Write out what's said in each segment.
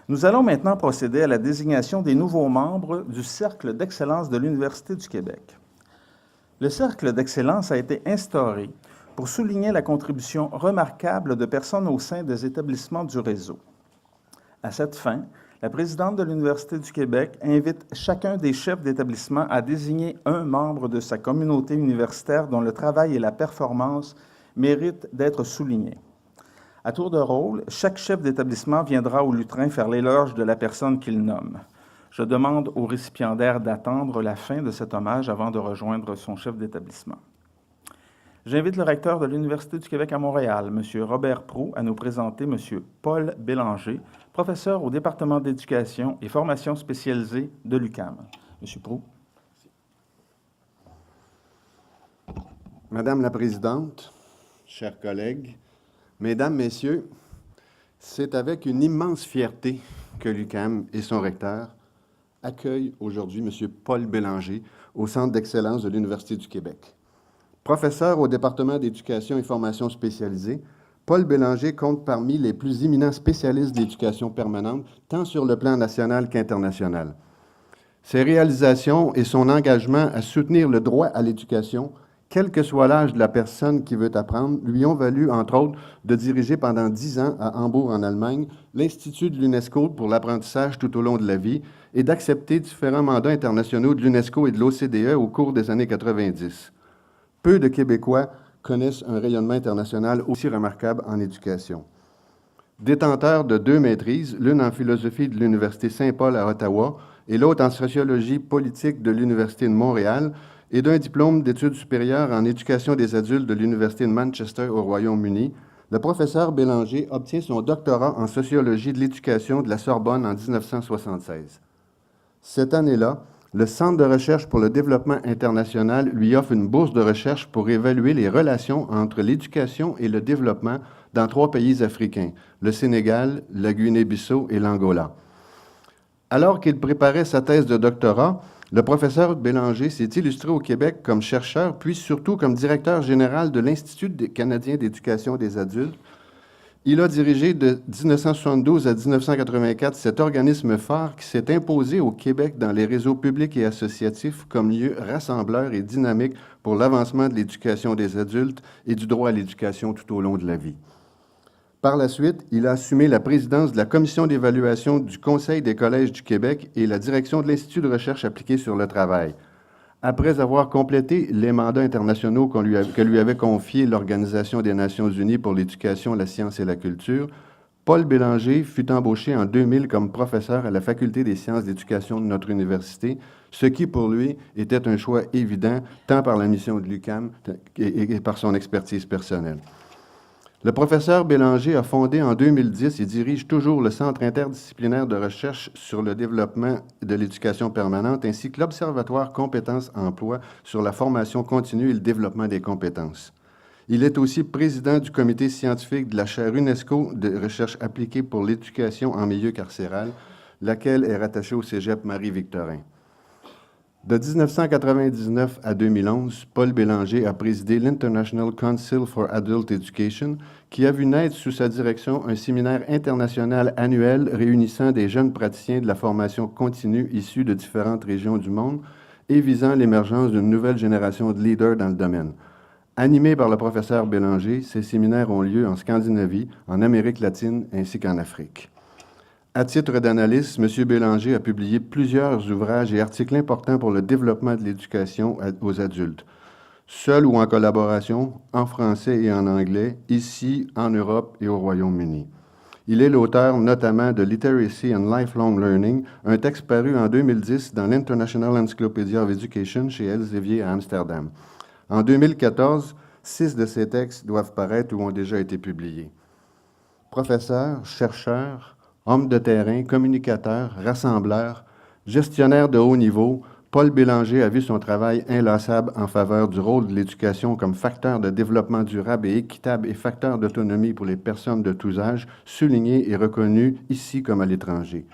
Nous allons maintenant procéder à la désignation des nouveaux membres du Cercle d'excellence de l'Université du Québec. Le Cercle d'excellence a été instauré pour souligner la contribution remarquable de personnes au sein des établissements du réseau. À cette fin, la présidente de l'Université du Québec invite chacun des chefs d'établissement à désigner un membre de sa communauté universitaire dont le travail et la performance méritent d'être soulignés. À tour de rôle, chaque chef d'établissement viendra au lutrin faire l'éloge de la personne qu'il nomme. Je demande au récipiendaire d'attendre la fin de cet hommage avant de rejoindre son chef d'établissement. J'invite le recteur de l'Université du Québec à Montréal, M. Robert Proulx, à nous présenter M. Paul Bélanger, professeur au département d'éducation et formation spécialisée de l'UQAM. M. Proulx. Madame la Présidente, chers collègues, Mesdames, Messieurs, c'est avec une immense fierté que l'UQAM et son recteur accueillent aujourd'hui M. Paul Bélanger au Centre d'excellence de l'Université du Québec. Professeur au département d'éducation et formation spécialisée, Paul Bélanger compte parmi les plus éminents spécialistes d'éducation permanente, tant sur le plan national qu'international. Ses réalisations et son engagement à soutenir le droit à l'éducation, quel que soit l'âge de la personne qui veut apprendre, lui ont valu, entre autres, de diriger pendant 10 ans à Hambourg, en Allemagne, l'Institut de l'UNESCO pour l'apprentissage tout au long de la vie et d'accepter différents mandats internationaux de l'UNESCO et de l'OCDE au cours des années 90. Peu de Québécois connaissent un rayonnement international aussi remarquable en éducation. Détenteur de 2 maîtrises, l'une en philosophie de l'Université Saint-Paul à Ottawa et l'autre en sociologie politique de l'Université de Montréal, et d'un diplôme d'études supérieures en éducation des adultes de l'Université de Manchester au Royaume-Uni, le professeur Bélanger obtient son doctorat en sociologie de l'éducation de la Sorbonne en 1976. Cette année-là, le Centre de recherche pour le développement international lui offre une bourse de recherche pour évaluer les relations entre l'éducation et le développement dans 3 pays africains, le Sénégal, la Guinée-Bissau et l'Angola. Alors qu'il préparait sa thèse de doctorat, le professeur Bélanger s'est illustré au Québec comme chercheur, puis surtout comme directeur général de l'Institut canadien d'éducation des adultes. Il a dirigé de 1972 à 1984 cet organisme phare qui s'est imposé au Québec dans les réseaux publics et associatifs comme lieu rassembleur et dynamique pour l'avancement de l'éducation des adultes et du droit à l'éducation tout au long de la vie. Par la suite, il a assumé la présidence de la commission d'évaluation du Conseil des collèges du Québec et la direction de l'Institut de recherche appliquée sur le travail. Après avoir complété les mandats internationaux que lui avait confiés l'Organisation des Nations unies pour l'éducation, la science et la culture, Paul Bélanger fut embauché en 2000 comme professeur à la Faculté des sciences d'éducation de notre université, ce qui pour lui était un choix évident, tant par la mission de l'UQAM et par son expertise personnelle. Le professeur Bélanger a fondé en 2010 et dirige toujours le Centre interdisciplinaire de recherche sur le développement de l'éducation permanente ainsi que l'Observatoire compétences-emploi sur la formation continue et le développement des compétences. Il est aussi président du comité scientifique de la chaire UNESCO de recherche appliquée pour l'éducation en milieu carcéral, laquelle est rattachée au cégep Marie-Victorin. De 1999 à 2011, Paul Bélanger a présidé l'International Council for Adult Education, qui a vu naître sous sa direction un séminaire international annuel réunissant des jeunes praticiens de la formation continue issus de différentes régions du monde et visant l'émergence d'une nouvelle génération de leaders dans le domaine. Animés par le professeur Bélanger, ces séminaires ont lieu en Scandinavie, en Amérique latine ainsi qu'en Afrique. À titre d'analyste, M. Bélanger a publié plusieurs ouvrages et articles importants pour le développement de l'éducation aux adultes, seul ou en collaboration, en français et en anglais, ici, en Europe et au Royaume-Uni. Il est l'auteur notamment de Literacy and Lifelong Learning, un texte paru en 2010 dans l'International Encyclopedia of Education chez Elsevier à Amsterdam. En 2014, 6 de ces textes doivent paraître ou ont déjà été publiés. Professeur, chercheur, homme de terrain, communicateur, rassembleur, gestionnaire de haut niveau, Paul Bélanger a vu son travail inlassable en faveur du rôle de l'éducation comme facteur de développement durable et équitable et facteur d'autonomie pour les personnes de tous âges, souligné et reconnu ici comme à l'étranger.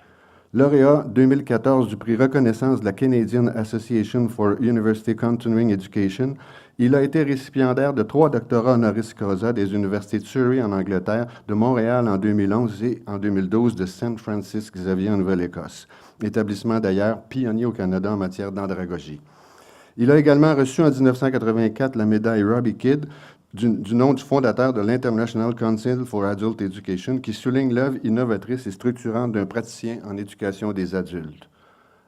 Lauréat 2014 du prix Reconnaissance de la Canadian Association for University Continuing Education Il a été récipiendaire de 3 doctorats honoris causa des universités de Surrey en Angleterre, de Montréal en 2011 et en 2012 de Saint Francis Xavier en Nouvelle-Écosse, établissement d'ailleurs pionnier au Canada en matière d'andragogie. Il a également reçu en 1984 la médaille Robbie Kidd du nom du fondateur de l'International Council for Adult Education, qui souligne l'œuvre innovatrice et structurante d'un praticien en éducation des adultes.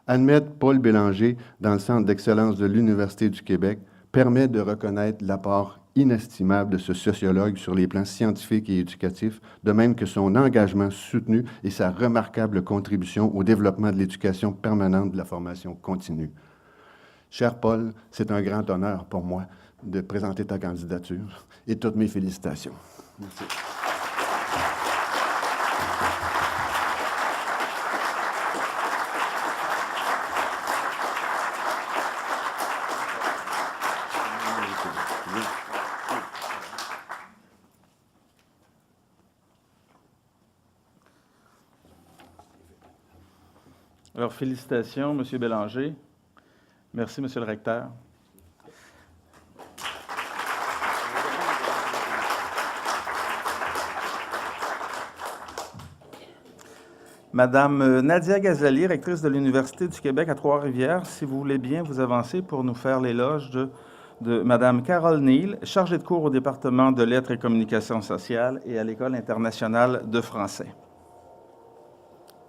Admettre Paul Bélanger dans le Centre d'excellence de l'Université du Québec permet de reconnaître l'apport inestimable de ce sociologue sur les plans scientifiques et éducatifs, de même que son engagement soutenu et sa remarquable contribution au développement de l'éducation permanente de la formation continue. Cher Paul, c'est un grand honneur pour moi de présenter ta candidature et toutes mes félicitations. Merci. Alors, félicitations, M. Bélanger. Merci, M. le recteur. Madame Nadia Ghazali, rectrice de l'Université du Québec à Trois-Rivières, si vous voulez bien vous avancer pour nous faire l'éloge de Madame Carole Neal, chargée de cours au département de lettres et communications sociales et à l'École internationale de français.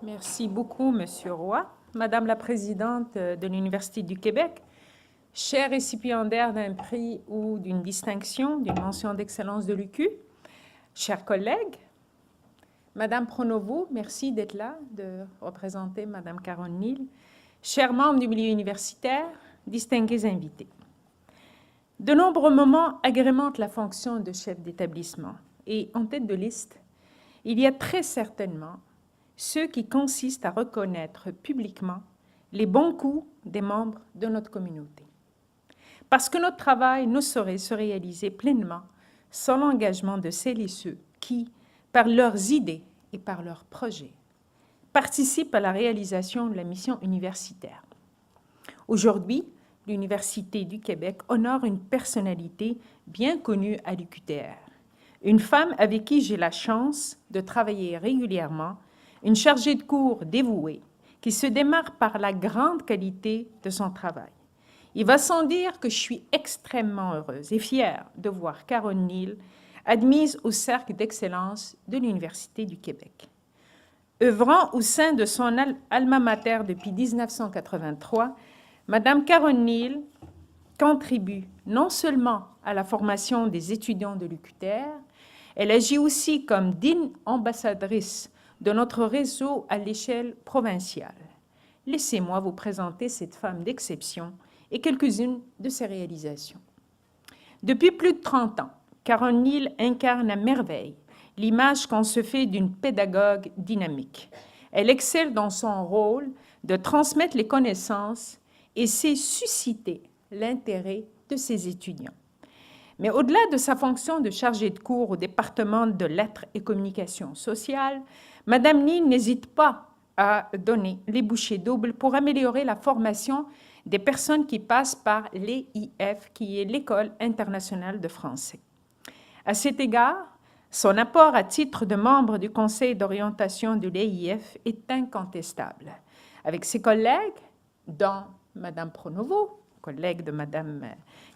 Merci beaucoup, Monsieur Roy. Madame la présidente de l'Université du Québec, chers récipiendaires d'un prix ou d'une distinction, d'une mention d'excellence de l'UQ, chers collègues, Madame Pronovost, merci d'être là, de représenter Madame Carole Neal, chers membres du milieu universitaire, distingués invités. De nombreux moments agrémentent la fonction de chef d'établissement et en tête de liste, il y a très certainement ceux qui consistent à reconnaître publiquement les bons coups des membres de notre communauté. Parce que notre travail ne saurait se réaliser pleinement sans l'engagement de celles et ceux qui, par leurs idées et par leurs projets, participent à la réalisation de la mission universitaire. Aujourd'hui, l'Université du Québec honore une personnalité bien connue à l'UQTR, une femme avec qui j'ai la chance de travailler régulièrement, une chargée de cours dévouée qui se démarque par la grande qualité de son travail. Il va sans dire que je suis extrêmement heureuse et fière de voir Carole Neal admise au Cercle d'excellence de l'Université du Québec. Œuvrant au sein de son alma mater depuis 1983, Madame Carole Neal contribue non seulement à la formation des étudiants de l'UQTR, elle agit aussi comme digne ambassadrice de notre réseau à l'échelle provinciale. Laissez-moi vous présenter cette femme d'exception et quelques-unes de ses réalisations. Depuis plus de 30 ans, Carole Neal incarne à merveille l'image qu'on se fait d'une pédagogue dynamique. Elle excelle dans son rôle de transmettre les connaissances et sait susciter l'intérêt de ses étudiants. Mais au-delà de sa fonction de chargée de cours au département de lettres et communications sociales, Madame Neal n'hésite pas à donner les bouchées doubles pour améliorer la formation des personnes qui passent par l'EIF, qui est l'École internationale de français. À cet égard, son apport à titre de membre du conseil d'orientation de l'EIF est incontestable. Avec ses collègues, dont Madame Pronovost, collègue de Madame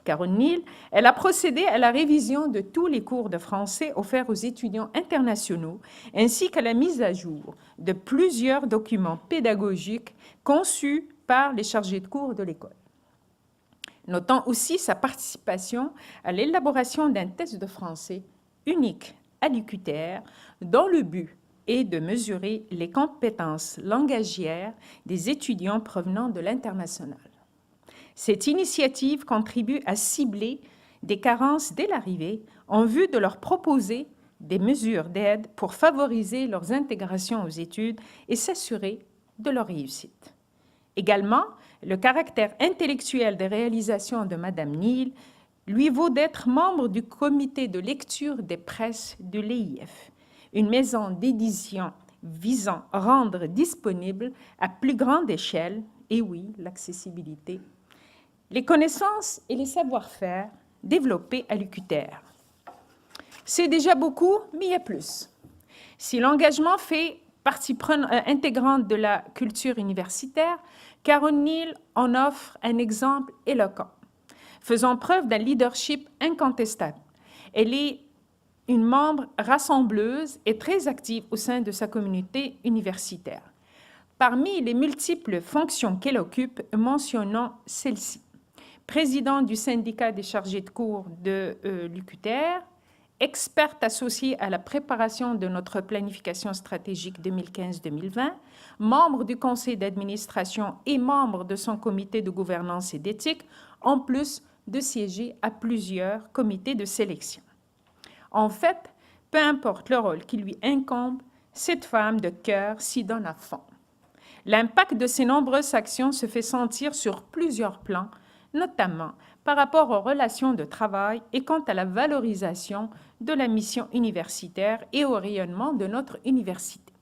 Carole Neal, elle a procédé à la révision de tous les cours de français offerts aux étudiants internationaux, ainsi qu'à la mise à jour de plusieurs documents pédagogiques conçus par les chargés de cours de l'école. Notons aussi sa participation à l'élaboration d'un test de français unique à l'UQTR, dont le but est de mesurer les compétences langagières des étudiants provenant de l'international. Cette initiative contribue à cibler des carences dès l'arrivée en vue de leur proposer des mesures d'aide pour favoriser leurs intégrations aux études et s'assurer de leur réussite. Également, le caractère intellectuel des réalisations de Madame Neal lui vaut d'être membre du comité de lecture des presses de l'EIF, une maison d'édition visant à rendre disponible à plus grande échelle, et oui, l'accessibilité, les connaissances et les savoir-faire développés à l'UQTR. C'est déjà beaucoup, mais il y a plus. Si l'engagement fait partie intégrante de la culture universitaire, Carol Neal en offre un exemple éloquent, faisant preuve d'un leadership incontestable. Elle est une membre rassembleuse et très active au sein de sa communauté universitaire. Parmi les multiples fonctions qu'elle occupe, mentionnons celle-ci. Présidente du syndicat des chargés de cours de l'UQTR, experte associée à la préparation de notre planification stratégique 2015-2020, membre du conseil d'administration et membre de son comité de gouvernance et d'éthique, en plus de siéger à plusieurs comités de sélection. En fait, peu importe le rôle qui lui incombe, cette femme de cœur s'y donne à fond. L'impact de ses nombreuses actions se fait sentir sur plusieurs plans, notamment par rapport aux relations de travail et quant à la valorisation de la mission universitaire et au rayonnement de notre université.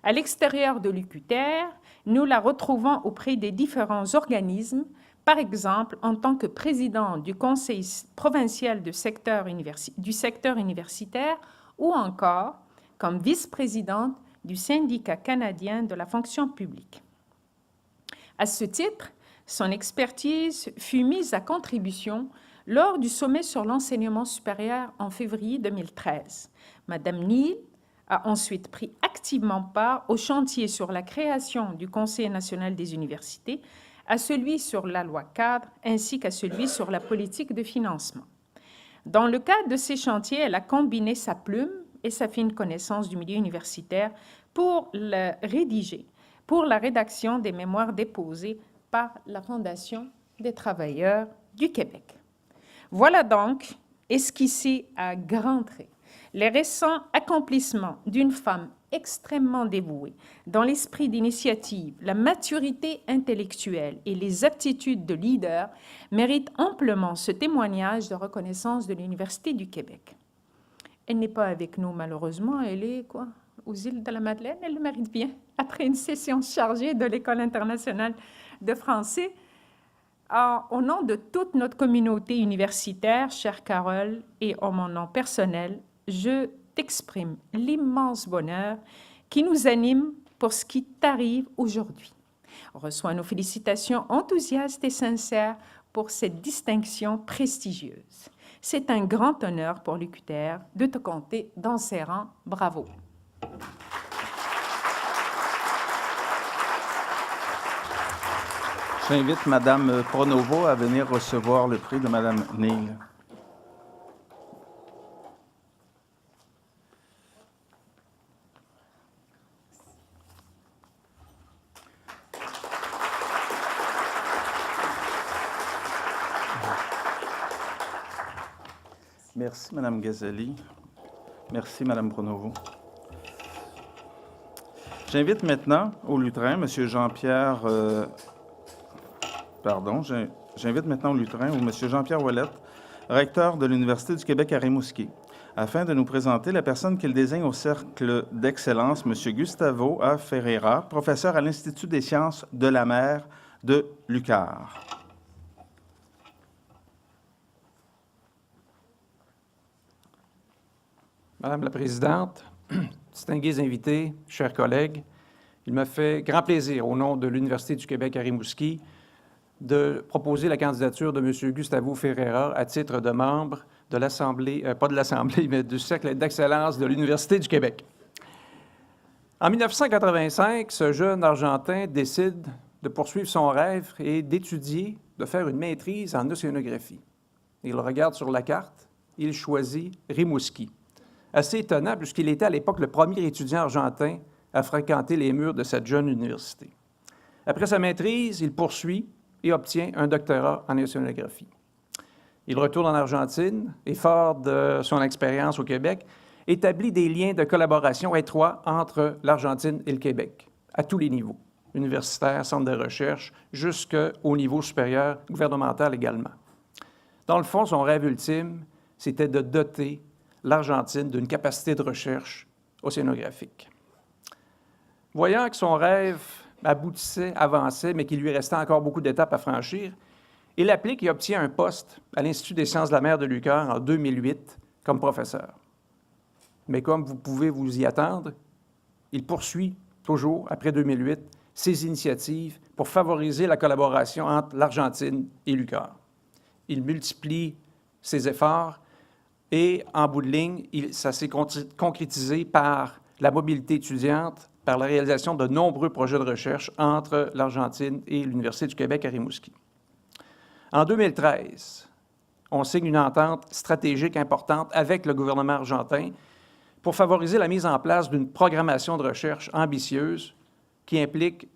À l'extérieur de l'UQTR, nous la retrouvons auprès des différents organismes, par exemple en tant que présidente du Conseil provincial du secteur universitaire ou encore comme vice-présidente du syndicat canadien de la fonction publique. À ce titre, son expertise fut mise à contribution lors du sommet sur l'enseignement supérieur en février 2013. Madame Neal a ensuite pris activement part au chantier sur la création du Conseil national des universités, à celui sur la loi cadre ainsi qu'à celui sur la politique de financement. Dans le cadre de ces chantiers, elle a combiné sa plume et sa fine connaissance du milieu universitaire pour la rédaction des mémoires déposées par la Fondation des travailleurs du Québec. Voilà donc, esquissé à grands traits, les récents accomplissements d'une femme extrêmement dévouée, dont l'esprit d'initiative, la maturité intellectuelle et les aptitudes de leader méritent amplement ce témoignage de reconnaissance de l'Université du Québec. Elle n'est pas avec nous, malheureusement, elle est aux îles de la Madeleine, elle le mérite bien, après une session chargée de l'École internationale de français. Au nom de toute notre communauté universitaire, chère Carole, et en mon nom personnel, je t'exprime l'immense bonheur qui nous anime pour ce qui t'arrive aujourd'hui. On reçoit nos félicitations enthousiastes et sincères pour cette distinction prestigieuse. C'est un grand honneur pour l'UQTR de te compter dans ses rangs. Bravo. J'invite Mme Pronovo à venir recevoir le prix de Mme Neal. Merci, Mme Ghazali. Merci, Mme Pronovo. J'invite maintenant au lutrin M. Jean-Pierre... J'invite maintenant au lutrin M. Jean-Pierre Ouellette, recteur de l'Université du Québec à Rimouski, afin de nous présenter la personne qu'il désigne au Cercle d'Excellence, M. Gustavo A. Ferreira, professeur à l'Institut des sciences de la mer de l'UQAR. Madame la Présidente, distingués invités, chers collègues, il me fait grand plaisir, au nom de l'Université du Québec à Rimouski, de proposer la candidature de M. Gustavo Ferreira à titre de membre de l'Assemblée, pas de l'Assemblée, mais du Cercle d'Excellence de l'Université du Québec. En 1985, ce jeune Argentin décide de poursuivre son rêve et d'étudier, de faire une maîtrise en océanographie. Il regarde sur la carte, il choisit Rimouski. Assez étonnant, puisqu'il était à l'époque le premier étudiant argentin à fréquenter les murs de cette jeune université. Après sa maîtrise, il poursuit et obtient un doctorat en océanographie. Il retourne en Argentine et, fort de son expérience au Québec, établit des liens de collaboration étroits entre l'Argentine et le Québec, à tous les niveaux, universitaire, centre de recherche, jusqu'au niveau supérieur, gouvernemental également. Dans le fond, son rêve ultime, c'était de doter l'Argentine d'une capacité de recherche océanographique. Voyant que son rêve aboutissait, avançait, mais qu'il lui restait encore beaucoup d'étapes à franchir, Il applique et obtient un poste à l'Institut des sciences de la mer de l'UQAR en 2008 comme professeur. Mais comme vous pouvez vous y attendre, il poursuit toujours, après 2008, ses initiatives pour favoriser la collaboration entre l'Argentine et l'UQAR. Il multiplie ses efforts et, en bout de ligne, ça s'est concrétisé par la mobilité étudiante, par la réalisation de nombreux projets de recherche entre l'Argentine et l'Université du Québec à Rimouski. En 2013, on signe une entente stratégique importante avec le gouvernement argentin pour favoriser la mise en place d'une programmation de recherche ambitieuse qui implique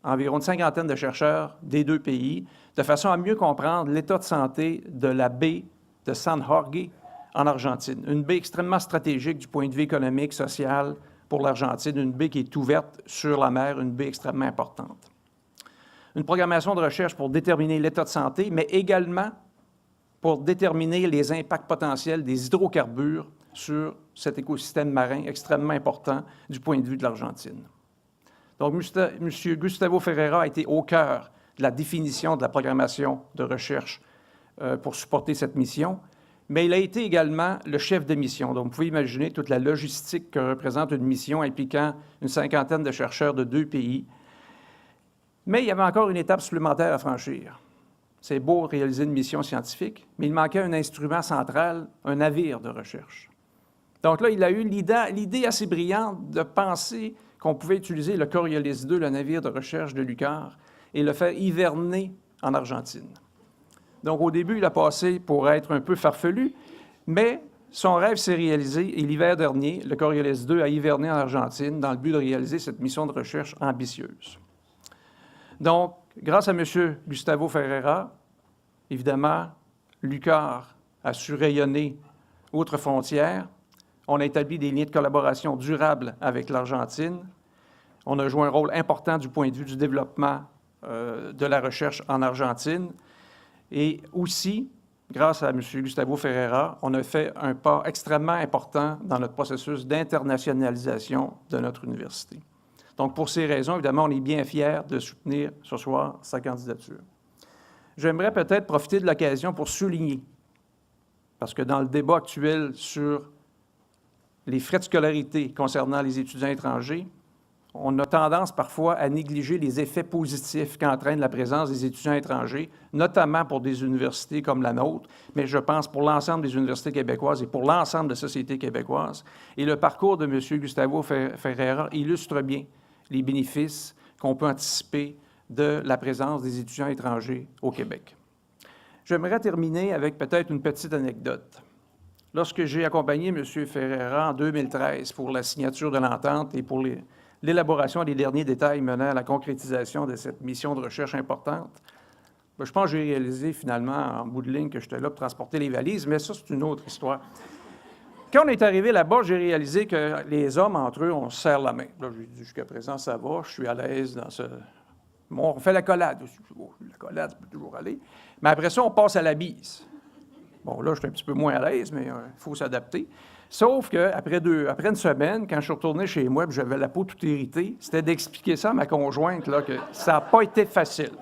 environ une cinquantaine de chercheurs des deux pays, de façon à mieux comprendre l'état de santé de la baie de San Jorge en Argentine, une baie extrêmement stratégique du point de vue économique, social pour l'Argentine, une baie qui est ouverte sur la mer, une baie extrêmement importante. Une programmation de recherche pour déterminer l'état de santé, mais également pour déterminer les impacts potentiels des hydrocarbures sur cet écosystème marin extrêmement important du point de vue de l'Argentine. Donc, M. Gustavo Ferreira a été au cœur de la définition de la programmation de recherche pour supporter cette mission, mais il a été également le chef de mission. Donc, vous pouvez imaginer toute la logistique que représente une mission impliquant une cinquantaine de chercheurs de deux pays. Mais il y avait encore une étape supplémentaire à franchir. C'est beau réaliser une mission scientifique, mais il manquait un instrument central, un navire de recherche. Donc là, il a eu l'idée assez brillante de penser qu'on pouvait utiliser le Coriolis II, le navire de recherche de l'UQAR, et le faire hiverner en Argentine. Donc, au début, il a passé pour être un peu farfelu, mais son rêve s'est réalisé et l'hiver dernier, le Coriolis II a hiverné en Argentine dans le but de réaliser cette mission de recherche ambitieuse. Donc, grâce à M. Gustavo Ferreira, évidemment, l'UQAR a su rayonner outre frontières. On a établi des liens de collaboration durables avec l'Argentine. On a joué un rôle important du point de vue du développement de la recherche en Argentine. Et aussi, grâce à M. Gustavo Ferreira, on a fait un pas extrêmement important dans notre processus d'internationalisation de notre université. Donc, pour ces raisons, évidemment, on est bien fiers de soutenir ce soir sa candidature. J'aimerais peut-être profiter de l'occasion pour souligner, parce que dans le débat actuel sur les frais de scolarité concernant les étudiants étrangers, on a tendance parfois à négliger les effets positifs qu'entraîne la présence des étudiants étrangers, notamment pour des universités comme la nôtre, mais je pense pour l'ensemble des universités québécoises et pour l'ensemble de la société québécoise. Et le parcours de M. Gustavo Ferreira illustre bien les bénéfices qu'on peut anticiper de la présence des étudiants étrangers au Québec. J'aimerais terminer avec peut-être une petite anecdote. Lorsque j'ai accompagné M. Ferreira en 2013 pour la signature de l'entente et pour l'élaboration des derniers détails menant à la concrétisation de cette mission de recherche importante, bien, je pense que j'ai réalisé finalement en bout de ligne que j'étais là pour transporter les valises, mais ça, c'est une autre histoire. Quand on est arrivé là-bas, j'ai réalisé que les hommes, entre eux, on se serre la main. Là, j'ai dit, jusqu'à présent, ça va, je suis à l'aise dans ce... Bon, on fait la collade. La collade, ça peut toujours aller. Mais après ça, on passe à la bise. Bon, là, je suis un petit peu moins à l'aise, mais il faut s'adapter. Sauf qu'après une semaine, quand je suis retourné chez moi et j'avais la peau toute irritée, c'était d'expliquer ça à ma conjointe, là, que ça n'a pas été facile.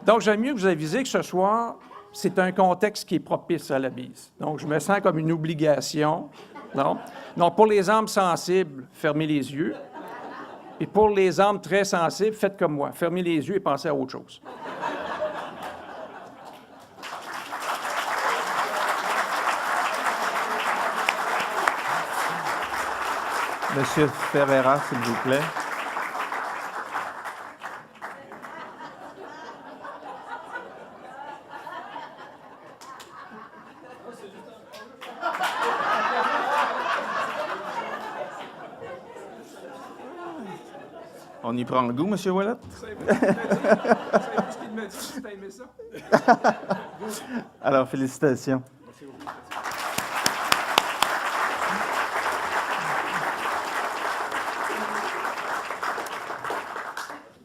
Donc, j'aime mieux vous aviser que ce soir, c'est un contexte qui est propice à la bise. Donc, je me sens comme une obligation. Non? Donc, pour les âmes sensibles, fermez les yeux. Et pour les âmes très sensibles, faites comme moi. Fermez les yeux et pensez à autre chose. Monsieur Ferreira, s'il vous plaît. On y prend goût, Monsieur Ouellet? Alors, félicitations.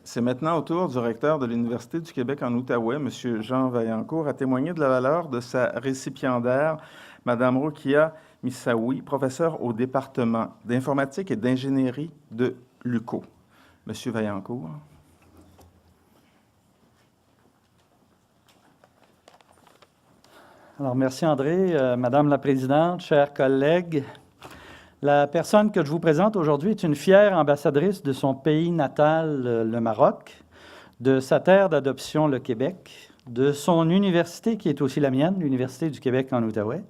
C'est maintenant au tour du recteur de l'Université du Québec en Outaouais, M. Jean Vaillancourt, à témoigner de la valeur de sa récipiendaire, Mme Rokia Missaoui, professeure au département d'informatique et d'ingénierie de l'UQO. M. Vaillancourt. Alors, merci André. Madame la Présidente, chers collègues, la personne que je vous présente aujourd'hui est une fière ambassadrice de son pays natal, le Maroc, de sa terre d'adoption, le Québec, de son université qui est aussi la mienne, l'Université du Québec en Outaouais,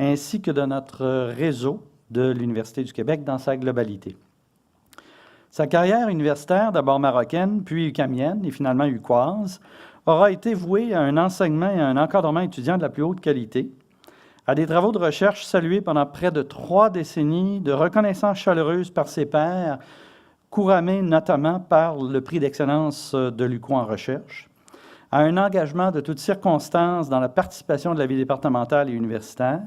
ainsi que de notre réseau de l'Université du Québec dans sa globalité. Sa carrière universitaire, d'abord marocaine, puis ucamienne et finalement uquoise, aura été vouée à un enseignement et à un encadrement étudiant de la plus haute qualité, à des travaux de recherche salués pendant près de 3 décennies, de reconnaissance chaleureuse par ses pairs, couronné notamment par le prix d'excellence de l'UQUO en recherche, à un engagement de toutes circonstances dans la participation de la vie départementale et universitaire,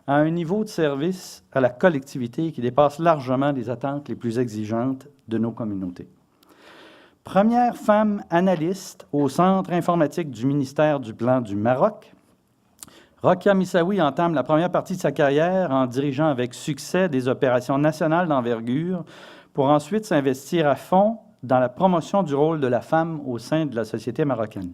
à un niveau de service à la collectivité qui dépasse largement les attentes les plus exigeantes de nos communautés. Première femme analyste au Centre informatique du ministère du Plan du Maroc, Rokia Missaoui entame la première partie de sa carrière en dirigeant avec succès des opérations nationales d'envergure pour ensuite s'investir à fond dans la promotion du rôle de la femme au sein de la société marocaine.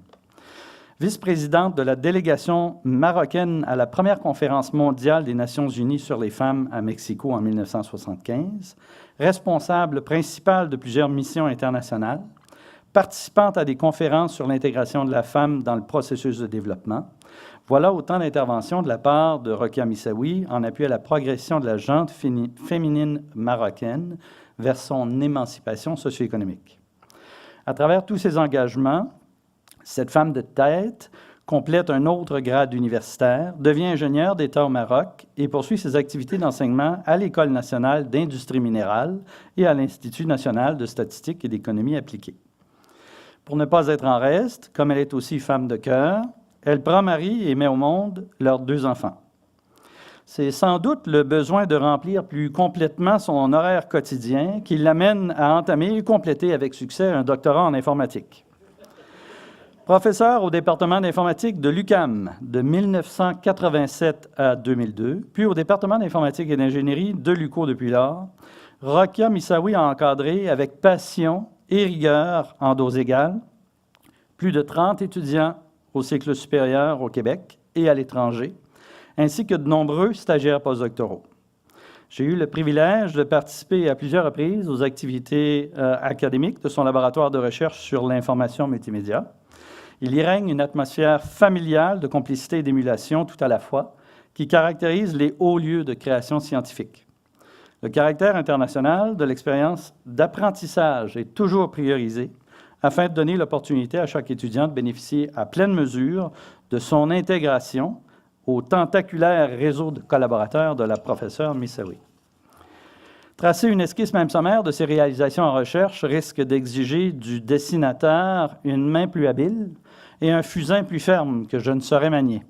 Vice-présidente de la délégation marocaine à la première conférence mondiale des Nations unies sur les femmes à Mexico en 1975, responsable principale de plusieurs missions internationales, participante à des conférences sur l'intégration de la femme dans le processus de développement. Voilà autant d'interventions de la part de Rokia Missaoui en appui à la progression de la gente féminine marocaine vers son émancipation socio-économique. À travers tous ces engagements, cette femme de tête complète un autre grade universitaire, devient ingénieure d'État au Maroc et poursuit ses activités d'enseignement à l'École nationale d'industrie minérale et à l'Institut national de statistique et d'économie appliquée. Pour ne pas être en reste, comme elle est aussi femme de cœur, elle prend mari et met au monde leurs 2 enfants. C'est sans doute le besoin de remplir plus complètement son horaire quotidien qui l'amène à entamer et compléter avec succès un doctorat en informatique. Professeur au département d'informatique de l'UQAM de 1987 à 2002, puis au département d'informatique et d'ingénierie de l'UQUO depuis lors, Rokia Missaoui a encadré avec passion et rigueur en doses égales plus de 30 étudiants au cycle supérieur au Québec et à l'étranger, ainsi que de nombreux stagiaires postdoctoraux. J'ai eu le privilège de participer à plusieurs reprises aux activités académiques de son laboratoire de recherche sur l'information multimédia. Il y règne une atmosphère familiale de complicité et d'émulation tout à la fois qui caractérise les hauts lieux de création scientifique. Le caractère international de l'expérience d'apprentissage est toujours priorisé afin de donner l'opportunité à chaque étudiant de bénéficier à pleine mesure de son intégration au tentaculaire réseau de collaborateurs de la professeure Missaoui. Tracer une esquisse même sommaire de ses réalisations en recherche risque d'exiger du dessinateur une main plus habile et un fusain plus ferme que je ne saurais manier.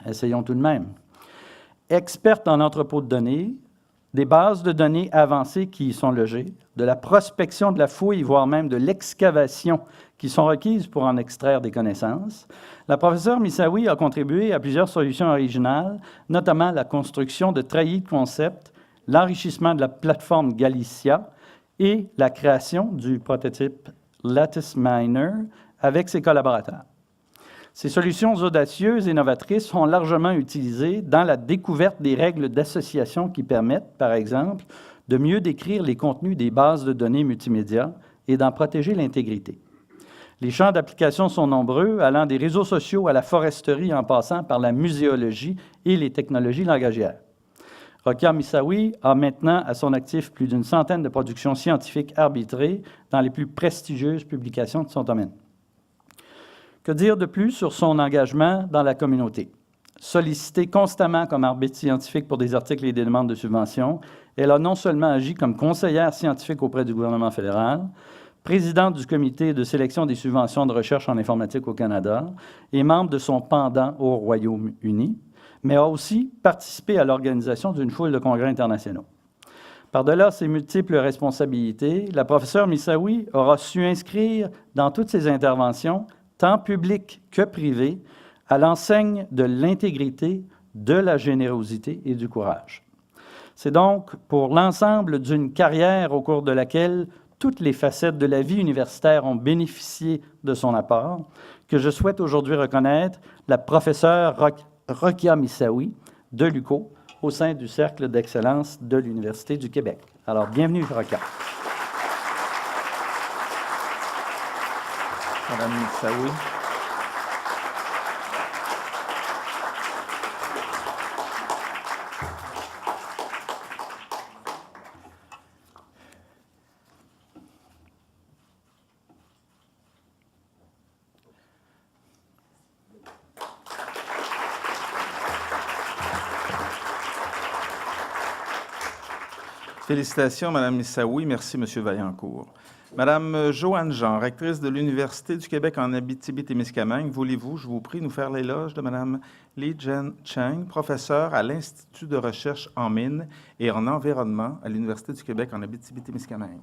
Essayons tout de même. Experte en entrepôt de données, des bases de données avancées qui y sont logées, de la prospection de la fouille, voire même de l'excavation qui sont requises pour en extraire des connaissances, la professeure Missaoui a contribué à plusieurs solutions originales, notamment la construction de treillis de concepts, l'enrichissement de la plateforme Galicia et la création du prototype Lattice Miner avec ses collaborateurs. Ces solutions audacieuses et novatrices sont largement utilisées dans la découverte des règles d'association qui permettent, par exemple, de mieux décrire les contenus des bases de données multimédia et d'en protéger l'intégrité. Les champs d'application sont nombreux, allant des réseaux sociaux à la foresterie en passant par la muséologie et les technologies langagières. Rokia Missaoui a maintenant à son actif plus d'une centaine de productions scientifiques arbitrées dans les plus prestigieuses publications de son domaine. Que dire de plus sur son engagement dans la communauté? Sollicitée constamment comme arbitre scientifique pour des articles et des demandes de subventions, elle a non seulement agi comme conseillère scientifique auprès du gouvernement fédéral, présidente du comité de sélection des subventions de recherche en informatique au Canada et membre de son pendant au Royaume-Uni, mais a aussi participé à l'organisation d'une foule de congrès internationaux. Par-delà ses multiples responsabilités, la professeure Missaoui aura su inscrire dans toutes ses interventions, tant publiques que privées, à l'enseigne de l'intégrité, de la générosité et du courage. C'est donc pour l'ensemble d'une carrière au cours de laquelle toutes les facettes de la vie universitaire ont bénéficié de son apport que je souhaite aujourd'hui reconnaître la professeure Rokia Missaoui de l'UQO au sein du Cercle d'excellence de l'Université du Québec. Alors, bienvenue, Rokia. Madame Missaoui. Félicitations, Madame Missaoui. Merci, Monsieur Vaillancourt. Madame Joanne Jean, rectrice de l'Université du Québec en Abitibi-Témiscamingue, voulez-vous, je vous prie, nous faire l'éloge de Madame Li Jen Cheng, professeure à l'Institut de recherche en mines et en environnement à l'Université du Québec en Abitibi-Témiscamingue.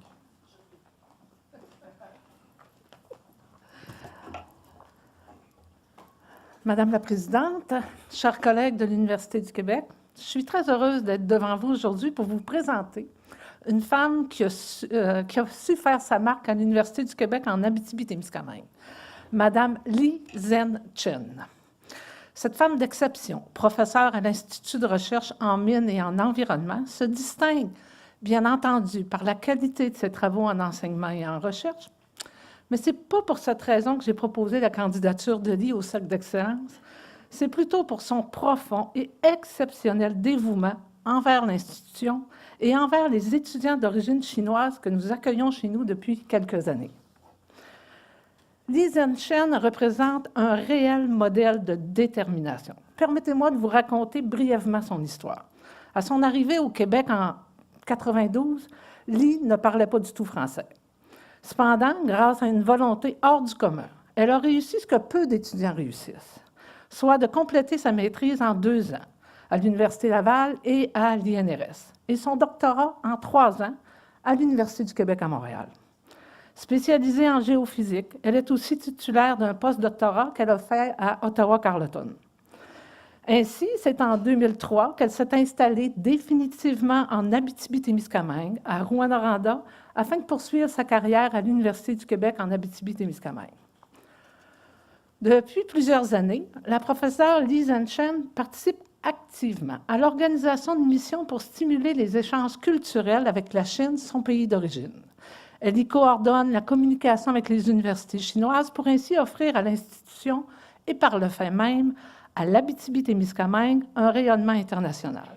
Madame la Présidente, chers collègues de l'Université du Québec, je suis très heureuse d'être devant vous aujourd'hui pour vous présenter une femme qui a su faire sa marque à l'Université du Québec en Abitibi-Témiscamingue, Madame Li Jen Chen. Cette femme d'exception, professeure à l'Institut de recherche en mines et en environnement, se distingue, bien entendu, par la qualité de ses travaux en enseignement et en recherche, mais ce n'est pas pour cette raison que j'ai proposé la candidature de Li au Cercle d'excellence. C'est plutôt pour son profond et exceptionnel dévouement envers l'institution et envers les étudiants d'origine chinoise que nous accueillons chez nous depuis quelques années. Li Jen Chen représente un réel modèle de détermination. Permettez-moi de vous raconter brièvement son histoire. À son arrivée au Québec en 1992, Li ne parlait pas du tout français. Cependant, grâce à une volonté hors du commun, elle a réussi ce que peu d'étudiants réussissent, soit de compléter sa maîtrise en 2 ans à l'Université Laval et à l'INRS, et son doctorat en 3 ans à l'Université du Québec à Montréal. Spécialisée en géophysique, elle est aussi titulaire d'un post-doctorat qu'elle a fait à Ottawa-Carleton. Ainsi, c'est en 2003 qu'elle s'est installée définitivement en Abitibi-Témiscamingue, à Rouyn-Noranda, afin de poursuivre sa carrière à l'Université du Québec en Abitibi-Témiscamingue. Depuis plusieurs années, la professeure Li Jen Chen participe activement à l'organisation de missions pour stimuler les échanges culturels avec la Chine, son pays d'origine. Elle y coordonne la communication avec les universités chinoises pour ainsi offrir à l'institution et par le fait même à l'Abitibi-Témiscamingue un rayonnement international.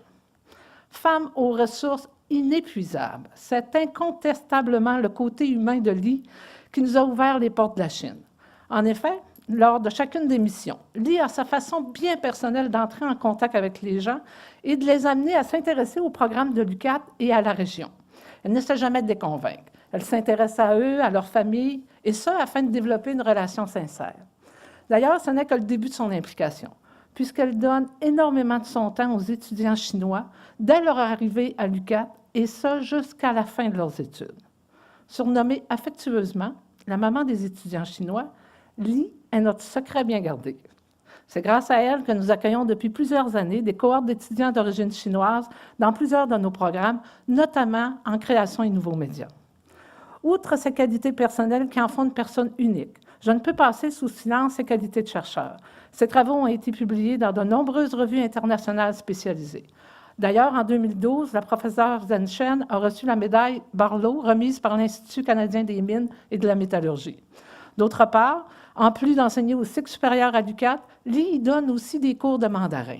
Femme aux ressources inépuisables, c'est incontestablement le côté humain de Li qui nous a ouvert les portes de la Chine. En effet, lors de chacune des missions, Li a sa façon bien personnelle d'entrer en contact avec les gens et de les amener à s'intéresser au programme de l'UQAT et à la région. Elle ne sait jamais de les convaincre. Elle s'intéresse à eux, à leur famille, et ce, afin de développer une relation sincère. D'ailleurs, ce n'est que le début de son implication, puisqu'elle donne énormément de son temps aux étudiants chinois dès leur arrivée à l'UQAT, et ce, jusqu'à la fin de leurs études. Surnommée affectueusement la maman des étudiants chinois, Li est notre secret bien gardé. C'est grâce à elle que nous accueillons depuis plusieurs années des cohortes d'étudiants d'origine chinoise dans plusieurs de nos programmes, notamment en création et nouveaux médias. Outre ses qualités personnelles qui en font une personne unique, je ne peux passer sous silence ses qualités de chercheur. Ses travaux ont été publiés dans de nombreuses revues internationales spécialisées. D'ailleurs, en 2012, la professeure Jen Chen a reçu la médaille Barlow remise par l'Institut canadien des mines et de la métallurgie. D'autre part, en plus d'enseigner au cycle supérieur à l'UQAT, Li donne aussi des cours de mandarin.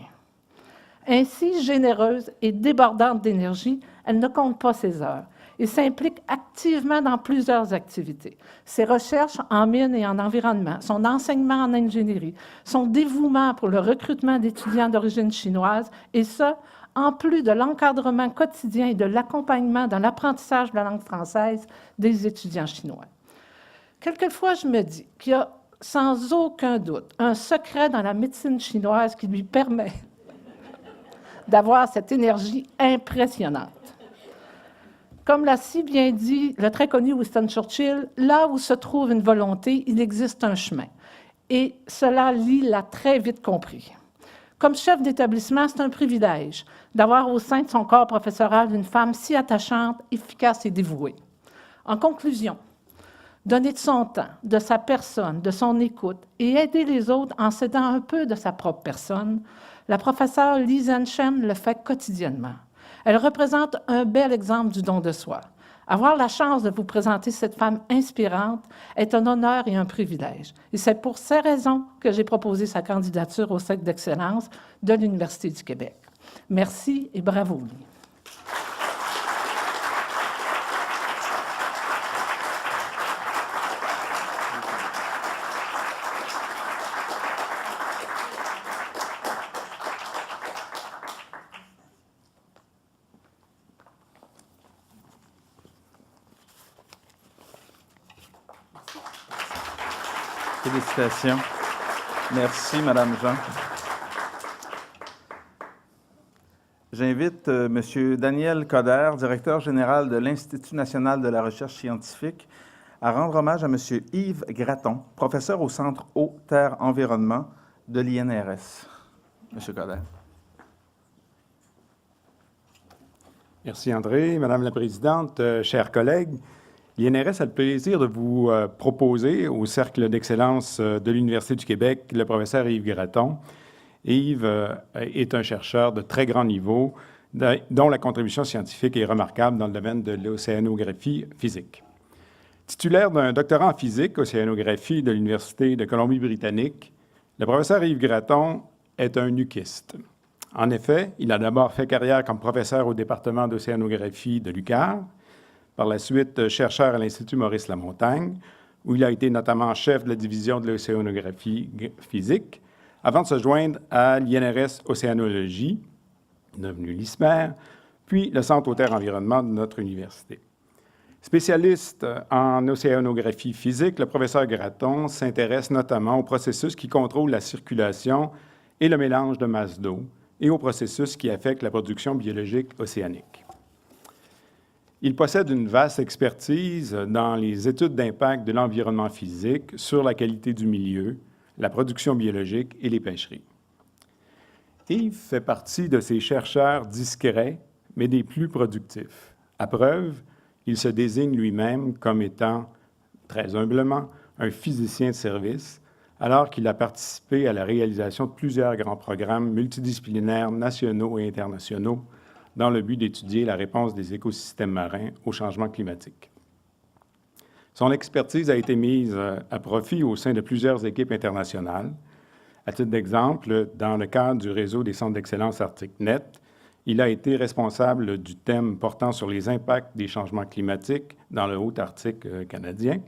Ainsi généreuse et débordante d'énergie, elle ne compte pas ses heures et s'implique activement dans plusieurs activités. Ses recherches en mines et en environnement, son enseignement en ingénierie, son dévouement pour le recrutement d'étudiants d'origine chinoise, et ce, en plus de l'encadrement quotidien et de l'accompagnement dans l'apprentissage de la langue française des étudiants chinois. Quelquefois, je me dis qu'il y a sans aucun doute un secret dans la médecine chinoise qui lui permet d'avoir cette énergie impressionnante. Comme l'a si bien dit le très connu Winston Churchill, là où se trouve une volonté, il existe un chemin. Et cela, Li l'a très vite compris. Comme chef d'établissement, c'est un privilège d'avoir au sein de son corps professoral une femme si attachante, efficace et dévouée. En conclusion, donner de son temps, de sa personne, de son écoute et aider les autres en cédant un peu de sa propre personne La professeure Li Zhenchen le fait quotidiennement. Elle représente un bel exemple du don de soi. Avoir la chance de vous présenter cette femme inspirante est un honneur et un privilège. Et c'est pour ces raisons que j'ai proposé sa candidature au Cercle d'excellence de l'Université du Québec. Merci et bravo, Li. Félicitations. Merci, Madame Jean. J'invite M. Daniel Coder, directeur général de l'Institut national de la recherche scientifique, à rendre hommage à M. Yves Gratton, professeur au Centre Eau, Terre, Environnement de l'INRS. M. Coder. Merci André. Madame la Présidente, chers collègues, l'INRS a le plaisir de vous proposer au Cercle d'excellence de l'Université du Québec le professeur Yves Gratton. Yves est un chercheur de très grand niveau dont la contribution scientifique est remarquable dans le domaine de l'océanographie physique. Titulaire d'un doctorat en physique, océanographie de l'Université de Colombie-Britannique, le professeur Yves Gratton est un nuquiste. En effet, il a d'abord fait carrière comme professeur au département d'océanographie de l'UQAR, par la suite chercheur à l'Institut Maurice-Lamontagne, où il a été notamment chef de la division de l'océanographie physique, avant de se joindre à l'INRS Océanologie, devenu l'ISMER, puis le Centre Eau, Terre, Environnement de notre université. Spécialiste en océanographie physique, le professeur Gratton s'intéresse notamment aux processus qui contrôlent la circulation et le mélange de masse d'eau et aux processus qui affectent la production biologique océanique. Il possède une vaste expertise dans les études d'impact de l'environnement physique sur la qualité du milieu, la production biologique et les pêcheries. Yves fait partie de ces chercheurs discrets, mais des plus productifs. À preuve, il se désigne lui-même comme étant, très humblement, un physicien de service, alors qu'il a participé à la réalisation de plusieurs grands programmes multidisciplinaires nationaux et internationaux dans le but d'étudier la réponse des écosystèmes marins au changement climatique. Son expertise a été mise à profit au sein de plusieurs équipes internationales. À titre d'exemple, dans le cadre du réseau des centres d'excellence ArcticNet, il a été responsable du thème portant sur les impacts des changements climatiques dans le Haut-Arctique canadien,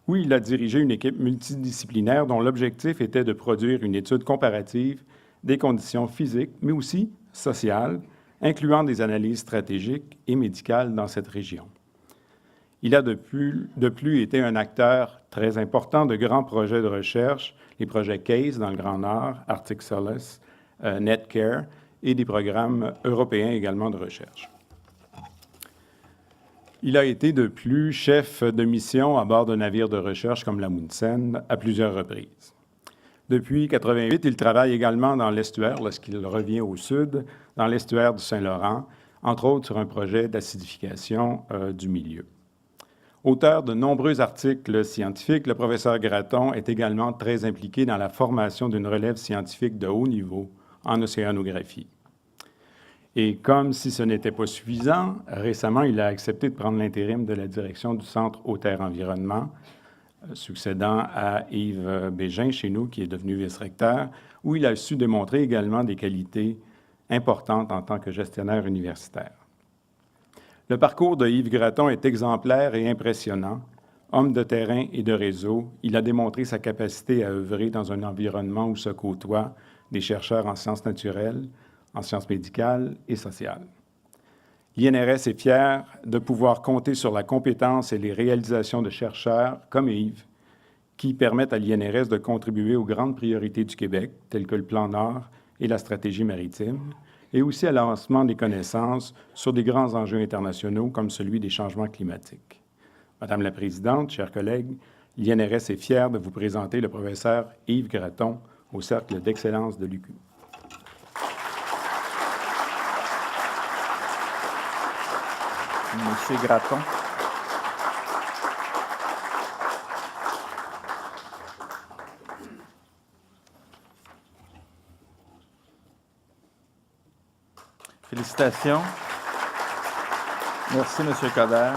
où il a dirigé une équipe multidisciplinaire dont l'objectif était de produire une étude comparative des conditions physiques, mais aussi sociales, incluant des analyses stratégiques et médicales dans cette région. Il a de plus été un acteur très important de grands projets de recherche, les projets CASE dans le Grand Nord, Arctic Solace, NetCare, et des programmes européens également de recherche. Il a été de plus chef de mission à bord de navires de recherche comme l'Amundsen à plusieurs reprises. Depuis 1988, il travaille également dans l'estuaire, lorsqu'il revient au sud, dans l'estuaire du Saint-Laurent, entre autres sur un projet d'acidification du milieu. Auteur de nombreux articles scientifiques, le professeur Gratton est également très impliqué dans la formation d'une relève scientifique de haut niveau en océanographie. Et comme si ce n'était pas suffisant, récemment, il a accepté de prendre l'intérim de la direction du Centre Eau, Terre, Environnement, succédant à Yves Bégin, chez nous, qui est devenu vice-recteur, où il a su démontrer également des qualités importantes en tant que gestionnaire universitaire. Le parcours de Yves Gratton est exemplaire et impressionnant. Homme de terrain et de réseau, il a démontré sa capacité à œuvrer dans un environnement où se côtoient des chercheurs en sciences naturelles, en sciences médicales et sociales. L'INRS est fier de pouvoir compter sur la compétence et les réalisations de chercheurs comme Yves, qui permettent à l'INRS de contribuer aux grandes priorités du Québec, telles que le Plan Nord et la stratégie maritime, et aussi à l'avancement des connaissances sur des grands enjeux internationaux comme celui des changements climatiques. Madame la Présidente, chers collègues, l'INRS est fier de vous présenter le professeur Yves Gratton au Cercle d'excellence de l'UQ. Monsieur Gratton. Félicitations. Merci, M. Coder.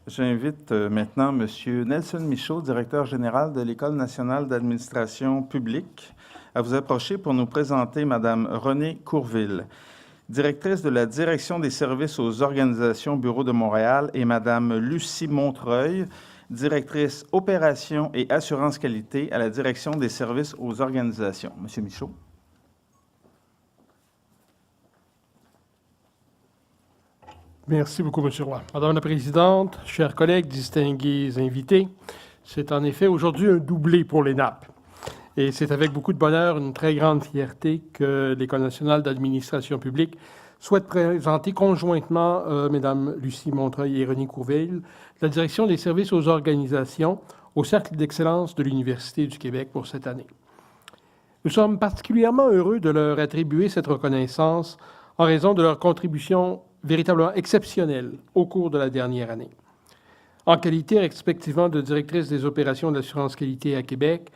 J'invite maintenant M. Nelson Michaud, directeur général de l'École nationale d'administration publique, à vous approcher pour nous présenter Mme Renée Courville, directrice de la Direction des services aux organisations Bureau de Montréal, et Mme Lucie Montreuil, directrice opération et assurance qualité à la Direction des services aux organisations. Monsieur Michaud. Merci beaucoup, M. Roy. Madame la Présidente, chers collègues, distingués invités, c'est en effet aujourd'hui un doublé pour l'ENAP. Et c'est avec beaucoup de bonheur, une très grande fierté que l'École nationale d'administration publique souhaite présenter conjointement Mesdames Lucie Montreuil et Renée Courville la direction des services aux organisations au Cercle d'excellence de l'Université du Québec pour cette année. Nous sommes particulièrement heureux de leur attribuer cette reconnaissance en raison de leur contribution véritablement exceptionnelle au cours de la dernière année. En qualité respectivement de directrice des opérations de l'assurance qualité à Québec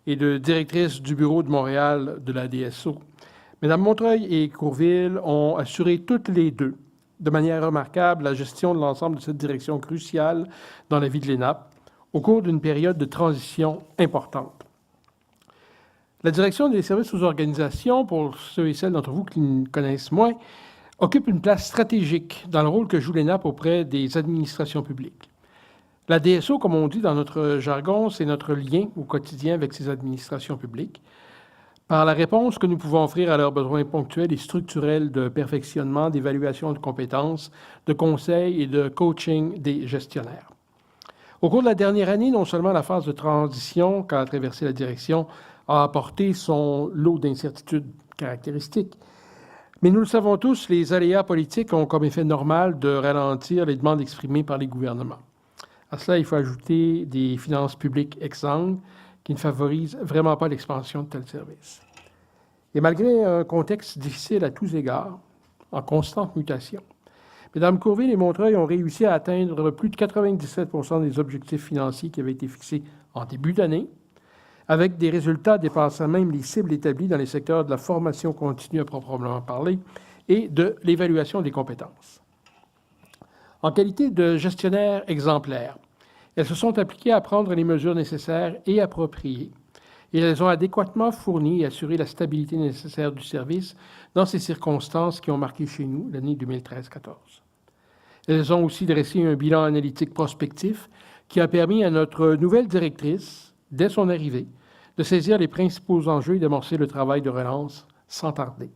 et de directrice du bureau de Montréal de la DSO, Mesdames Montreuil et Courville ont assuré toutes les deux, de manière remarquable, la gestion de l'ensemble de cette direction cruciale dans la vie de l'ENAP au cours d'une période de transition importante. La direction des services aux organisations, pour ceux et celles d'entre vous qui ne connaissent moins, occupe une place stratégique dans le rôle que joue l'ENAP auprès des administrations publiques. La DSO, comme on dit dans notre jargon, c'est notre lien au quotidien avec ces administrations publiques, par la réponse que nous pouvons offrir à leurs besoins ponctuels et structurels de perfectionnement, d'évaluation de compétences, de conseil et de coaching des gestionnaires. Au cours de la dernière année, non seulement la phase de transition qu'a traversé la direction a apporté son lot d'incertitudes caractéristiques, mais nous le savons tous, les aléas politiques ont comme effet normal de ralentir les demandes exprimées par les gouvernements. À cela, il faut ajouter des finances publiques exsangues qui ne favorisent vraiment pas l'expansion de tels services. Et malgré un contexte difficile à tous égards, en constante mutation, Mesdames Courville et Montreuil ont réussi à atteindre plus de 97 % des objectifs financiers qui avaient été fixés en début d'année, avec des résultats dépassant même les cibles établies dans les secteurs de la formation continue à proprement parler et de l'évaluation des compétences. En qualité de gestionnaires exemplaires, elles se sont appliquées à prendre les mesures nécessaires et appropriées, et elles ont adéquatement fourni et assuré la stabilité nécessaire du service dans ces circonstances qui ont marqué chez nous l'année 2013-14. Elles ont aussi dressé un bilan analytique prospectif qui a permis à notre nouvelle directrice, dès son arrivée, de saisir les principaux enjeux et d'amorcer le travail de relance sans tarder.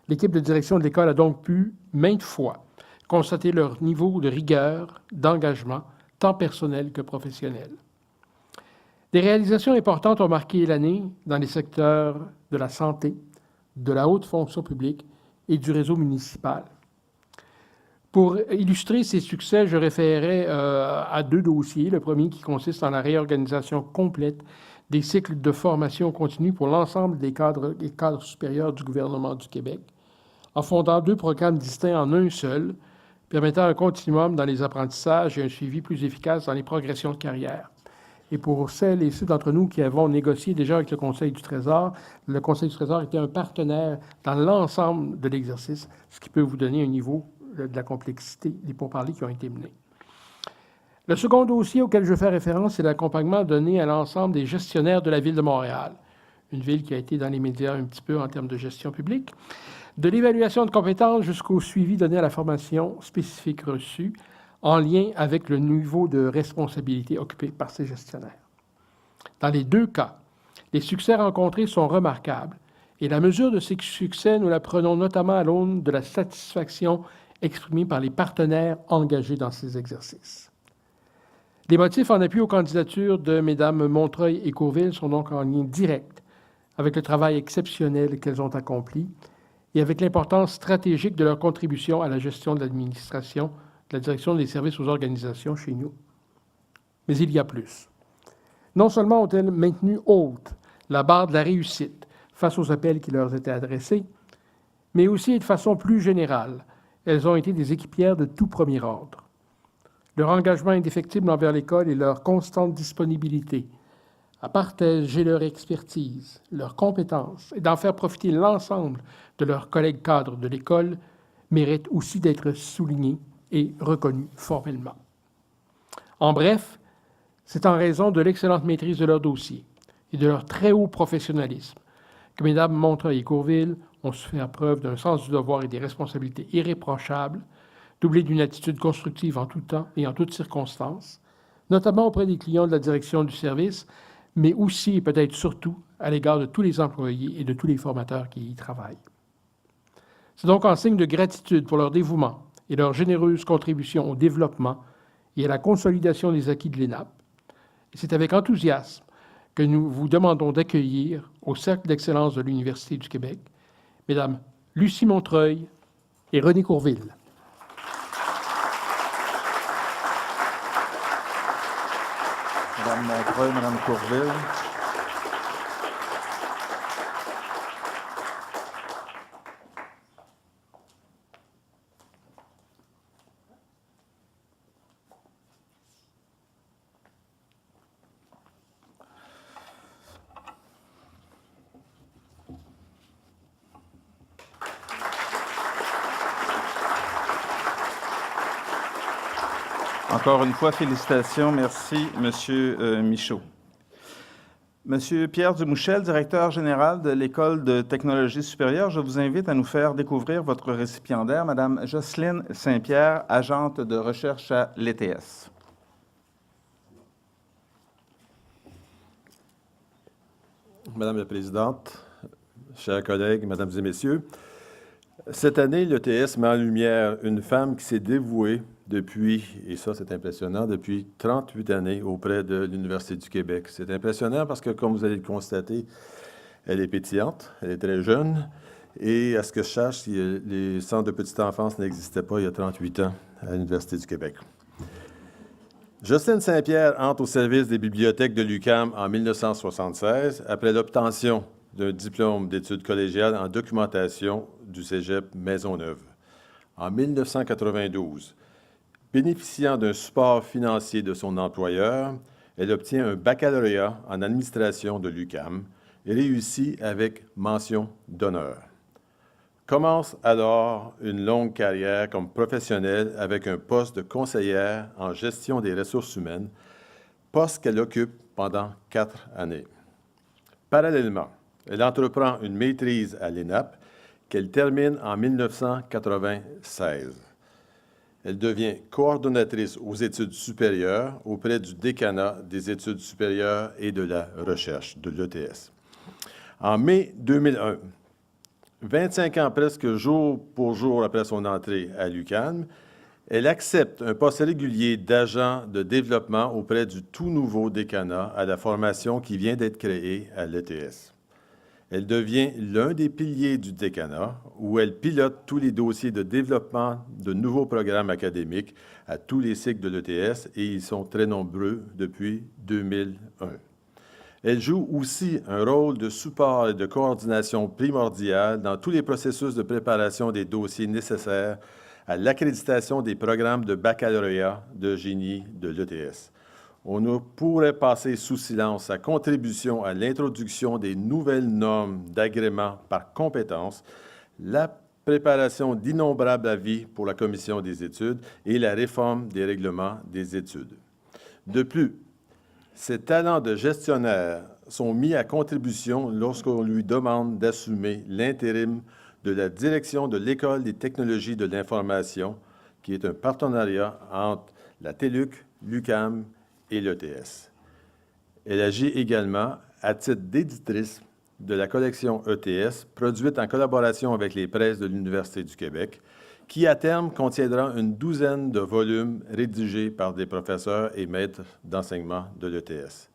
L'équipe de direction de l'école a donc pu, maintes fois, constater leur niveau de rigueur, d'engagement, tant personnel que professionnel. Des réalisations importantes ont marqué l'année dans les secteurs de la santé, de la haute fonction publique et du réseau municipal. Pour illustrer ces succès, je référerai à deux dossiers. Le premier qui consiste en la réorganisation complète des cycles de formation continue pour l'ensemble des cadres supérieurs du gouvernement du Québec, en fondant deux programmes distincts en un seul, permettant un continuum dans les apprentissages et un suivi plus efficace dans les progressions de carrière. Et pour celles et ceux d'entre nous qui avons négocié déjà avec le Conseil du Trésor, le Conseil du Trésor était un partenaire dans l'ensemble de l'exercice, ce qui peut vous donner un niveau de la complexité des pourparlers qui ont été menés. Le second dossier auquel je fais référence, c'est l'accompagnement donné à l'ensemble des gestionnaires de la Ville de Montréal, une ville qui a été dans les médias un petit peu en termes de gestion publique, de l'évaluation de compétences jusqu'au suivi donné à la formation spécifique reçue en lien avec le niveau de responsabilité occupé par ces gestionnaires. Dans les deux cas, les succès rencontrés sont remarquables et la mesure de ces succès, nous la prenons notamment à l'aune de la satisfaction exprimée par les partenaires engagés dans ces exercices. Les motifs en appui aux candidatures de Mesdames Montreuil et Courville sont donc en lien direct avec le travail exceptionnel qu'elles ont accompli et avec l'importance stratégique de leur contribution à la gestion de l'administration, de la direction des services aux organisations chez nous. Mais il y a plus. Non seulement ont-elles maintenu haute la barre de la réussite face aux appels qui leur étaient adressés, mais aussi et de façon plus générale, elles ont été des équipières de tout premier ordre. Leur engagement indéfectible envers l'école et leur constante disponibilité à partager leur expertise, leurs compétences et d'en faire profiter l'ensemble de leurs collègues cadres de l'école méritent aussi d'être soulignés et reconnus formellement. En bref, c'est en raison de l'excellente maîtrise de leur dossier et de leur très haut professionnalisme que Mesdames Montreuil et Courville ont su faire preuve d'un sens du devoir et des responsabilités irréprochables, doublé d'une attitude constructive en tout temps et en toutes circonstances, notamment auprès des clients de la direction du service, mais aussi et peut-être surtout à l'égard de tous les employés et de tous les formateurs qui y travaillent. C'est donc en signe de gratitude pour leur dévouement et leur généreuse contribution au développement et à la consolidation des acquis de l'ENAP. Et c'est avec enthousiasme que nous vous demandons d'accueillir au Cercle d'excellence de l'Université du Québec Mesdames Lucie Montreuil et René Courville. Madame Montreuil, Madame Courville. Encore une fois, félicitations. Merci, Monsieur Michaud. Monsieur Pierre Dumouchel, directeur général de l'École de technologie supérieure, je vous invite à nous faire découvrir votre récipiendaire, Madame Jocelyne Saint-Pierre, agente de recherche à l'ETS. Madame la Présidente, chers collègues, Mesdames et Messieurs, cette année, l'ETS met en lumière une femme qui s'est dévouée depuis, et ça c'est impressionnant, depuis 38 années auprès de l'Université du Québec. C'est impressionnant parce que, comme vous allez le constater, elle est pétillante, elle est très jeune, et à ce que je sache, les centres de petite enfance n'existaient pas il y a 38 ans à l'Université du Québec. Jocelyne Saint-Pierre entre au service des bibliothèques de l'UQAM en 1976, après l'obtention d'un diplôme d'études collégiales en documentation du Cégep Maisonneuve. En 1992, bénéficiant d'un support financier de son employeur, elle obtient un baccalauréat en administration de l'UQAM et réussit avec mention d'honneur. Commence alors une longue carrière comme professionnelle avec un poste de conseillère en gestion des ressources humaines, poste qu'elle occupe pendant 4 années. Parallèlement, elle entreprend une maîtrise à l'ENAP qu'elle termine en 1996. Elle devient coordonnatrice aux études supérieures auprès du décanat des études supérieures et de la recherche de l'ETS. En mai 2001, 25 ans presque jour pour jour après son entrée à l'UQAM, elle accepte un poste régulier d'agent de développement auprès du tout nouveau décanat à la formation qui vient d'être créée à l'ETS. Elle devient l'un des piliers du décanat où elle pilote tous les dossiers de développement de nouveaux programmes académiques à tous les cycles de l'ETS et ils sont très nombreux depuis 2001. Elle joue aussi un rôle de support et de coordination primordial dans tous les processus de préparation des dossiers nécessaires à l'accréditation des programmes de baccalauréat de génie de l'ETS. On ne pourrait passer sous silence sa contribution à l'introduction des nouvelles normes d'agrément par compétence, la préparation d'innombrables avis pour la commission des études et la réforme des règlements des études. De plus, ses talents de gestionnaire sont mis à contribution lorsqu'on lui demande d'assumer l'intérim de la direction de l'École des technologies de l'information, qui est un partenariat entre la TÉLUQ, l'UQAM et l'ETS. Elle agit également à titre d'éditrice de la collection ETS, produite en collaboration avec les presses de l'Université du Québec, qui à terme contiendra une douzaine de volumes rédigés par des professeurs et maîtres d'enseignement de l'ETS.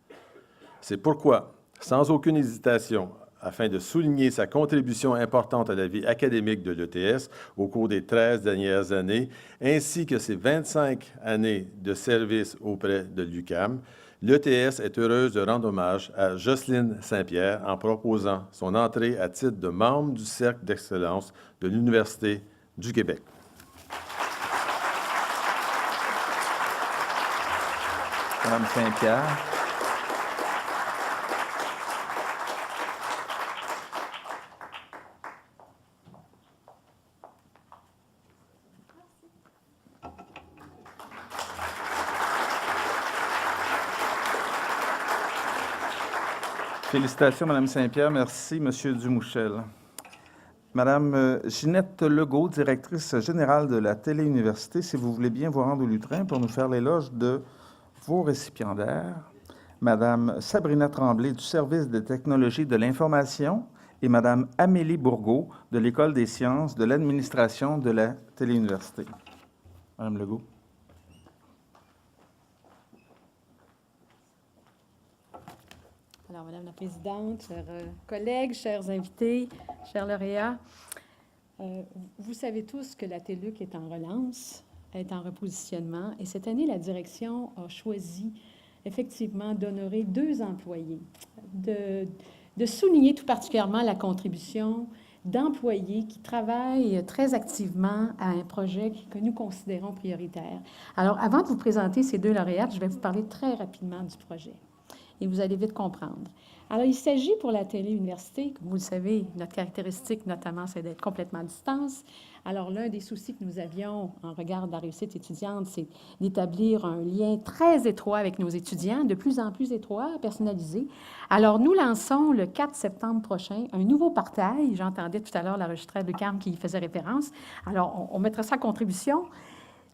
C'est pourquoi, sans aucune hésitation, afin de souligner sa contribution importante à la vie académique de l'ETS au cours des 13 dernières années, ainsi que ses 25 années de service auprès de l'UQAM, l'ETS est heureuse de rendre hommage à Jocelyne Saint-Pierre en proposant son entrée à titre de membre du Cercle d'excellence de l'Université du Québec. Madame Saint-Pierre. Félicitations, Mme Saint-Pierre. Merci, M. Dumouchel. Madame Ginette Legault, directrice générale de la Télé-Université, si vous voulez bien vous rendre au lutrin pour nous faire l'éloge de vos récipiendaires. Madame Sabrina Tremblay, du Service des technologies de l'information, et Madame Amélie Bourgault, de l'École des sciences de l'administration de la Télé-Université. Madame Legault. Alors, Madame la Présidente, chers collègues, chers invités, chers lauréats, vous savez tous que la TÉLUQ est en relance, est en repositionnement, et cette année, la direction a choisi effectivement d'honorer 2 employés, de souligner tout particulièrement la contribution d'employés qui travaillent très activement à un projet que nous considérons prioritaire. Alors, avant de vous présenter ces 2 lauréates, je vais vous parler très rapidement du projet. Et vous allez vite comprendre. Alors, il s'agit pour la Télé-Université, comme vous le savez, notre caractéristique notamment, c'est d'être complètement à distance. Alors, l'un des soucis que nous avions en regard de la réussite étudiante, c'est d'établir un lien très étroit avec nos étudiants, de plus en plus étroit, personnalisé. Alors, nous lançons le 4 septembre prochain un nouveau portail. J'entendais tout à l'heure l'enregistreur de CAM qui y faisait référence. Alors, on mettra ça à contribution.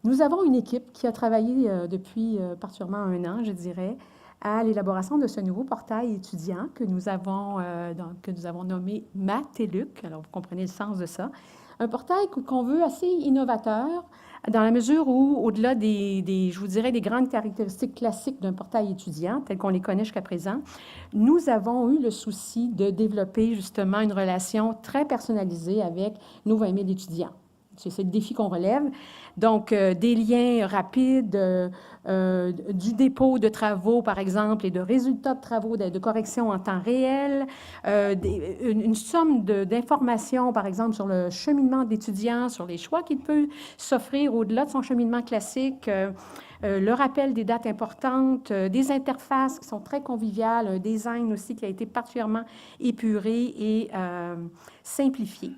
Nous avons une équipe qui a travaillé depuis particulièrement 1 an, je dirais, à l'élaboration de ce nouveau portail étudiant que nous avons nommé Ma TÉLUQ. Alors, vous comprenez le sens de ça. Un portail qu'on veut assez innovateur, dans la mesure où, au-delà je vous dirais, des grandes caractéristiques classiques d'un portail étudiant, tel qu'on les connaît jusqu'à présent, nous avons eu le souci de développer justement une relation très personnalisée avec nos 20 000 étudiants. C'est le défi qu'on relève. Donc, des liens rapides, du dépôt de travaux, par exemple, et de résultats de travaux, de corrections en temps réel, une somme d'informations, par exemple, sur le cheminement d'étudiants, sur les choix qu'il peut s'offrir au-delà de son cheminement classique, le rappel des dates importantes, des interfaces qui sont très conviviales, un design aussi qui a été particulièrement épuré et simplifié.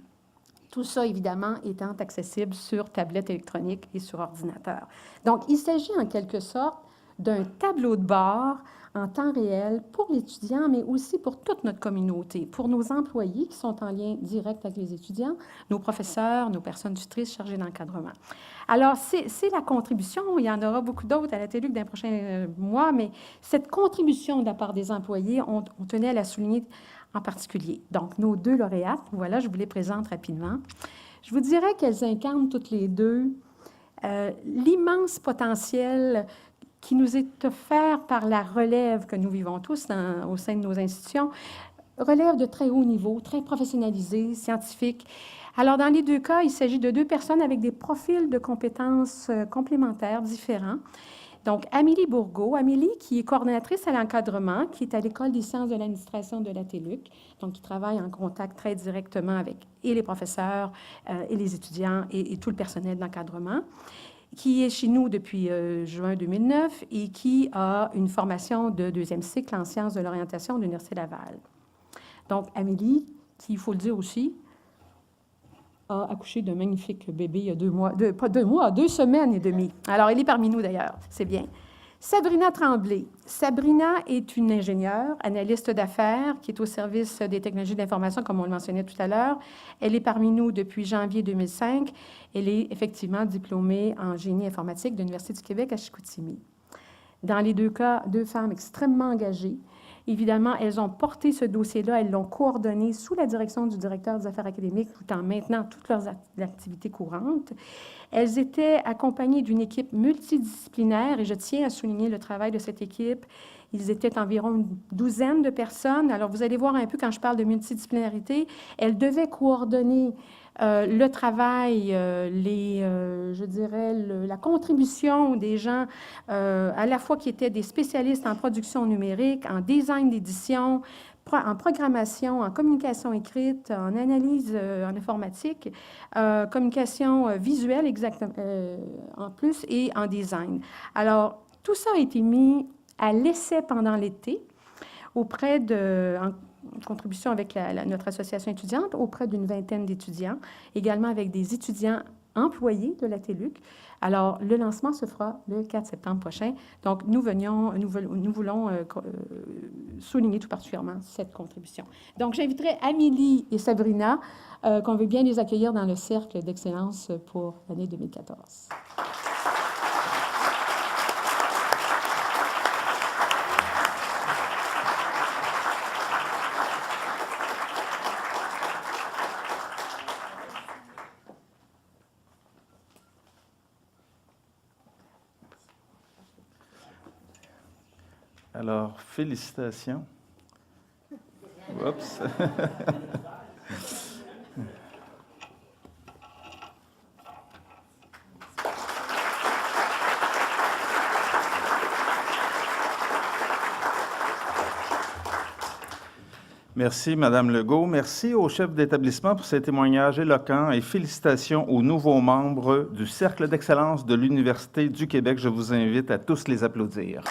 Tout ça, évidemment, étant accessible sur tablette électronique et sur ordinateur. Donc, il s'agit en quelque sorte d'un tableau de bord en temps réel pour l'étudiant, mais aussi pour toute notre communauté, pour nos employés qui sont en lien direct avec les étudiants, nos professeurs, nos personnes tutrices chargées d'encadrement. Alors, c'est la contribution. Il y en aura beaucoup d'autres à la TÉLUQ dans les prochains mois, mais cette contribution de la part des employés, on tenait à la souligner en particulier. Donc, nos 2 lauréates, voilà, je vous les présente rapidement. Je vous dirais qu'elles incarnent toutes les 2 l'immense potentiel qui nous est offert par la relève que nous vivons tous au sein de nos institutions, relève de très haut niveau, très professionnalisée, scientifique. Alors, dans les 2 cas, il s'agit de 2 personnes avec des profils de compétences complémentaires différents. Donc, Amélie Bourgault, Amélie qui est coordonnatrice à l'encadrement, qui est à l'École des sciences de l'administration de la TÉLUQ, donc qui travaille en contact très directement avec et les professeurs et les étudiants et tout le personnel d'encadrement, qui est chez nous depuis juin 2009 et qui a une formation de 2e cycle en sciences de l'orientation de l'Université Laval. Donc, Amélie, qui, il faut le dire aussi, a accouché d'un magnifique bébé il y a 2 mois, pas 2 mois, 2 semaines et demie. Alors, elle est parmi nous d'ailleurs, c'est bien. Sabrina Tremblay. Sabrina est une ingénieure, analyste d'affaires, qui est au service des technologies de l'information, comme on le mentionnait tout à l'heure. Elle est parmi nous depuis janvier 2005. Elle est effectivement diplômée en génie informatique de l'Université du Québec à Chicoutimi. Dans les 2 cas, 2 femmes extrêmement engagées. Évidemment, elles ont porté ce dossier-là, elles l'ont coordonné sous la direction du directeur des affaires académiques tout en maintenant toutes leurs activités courantes. Elles étaient accompagnées d'une équipe multidisciplinaire et je tiens à souligner le travail de cette équipe. Ils étaient environ une 12aine de personnes. Alors, vous allez voir un peu quand je parle de multidisciplinarité, elles devaient coordonner le travail, je dirais, la contribution des gens à la fois qui étaient des spécialistes en production numérique, en design d'édition, en programmation, en communication écrite, en analyse en informatique, communication visuelle exactement, en plus, et en design. Alors, tout ça a été mis à l'essai pendant l'été auprès en contribution avec notre association étudiante, auprès d'une 20aine d'étudiants, également avec des étudiants employés de la TELUC. Alors, le lancement se fera le 4 septembre prochain. Donc, nous voulons souligner tout particulièrement cette contribution. Donc, j'inviterai Amélie et Sabrina, qu'on veut bien les accueillir dans le cercle d'excellence pour l'année 2014. Alors, félicitations. Oups. Merci, Madame Legault. Merci au chef d'établissement pour ces témoignages éloquents et félicitations aux nouveaux membres du Cercle d'excellence de l'Université du Québec. Je vous invite à tous les applaudir.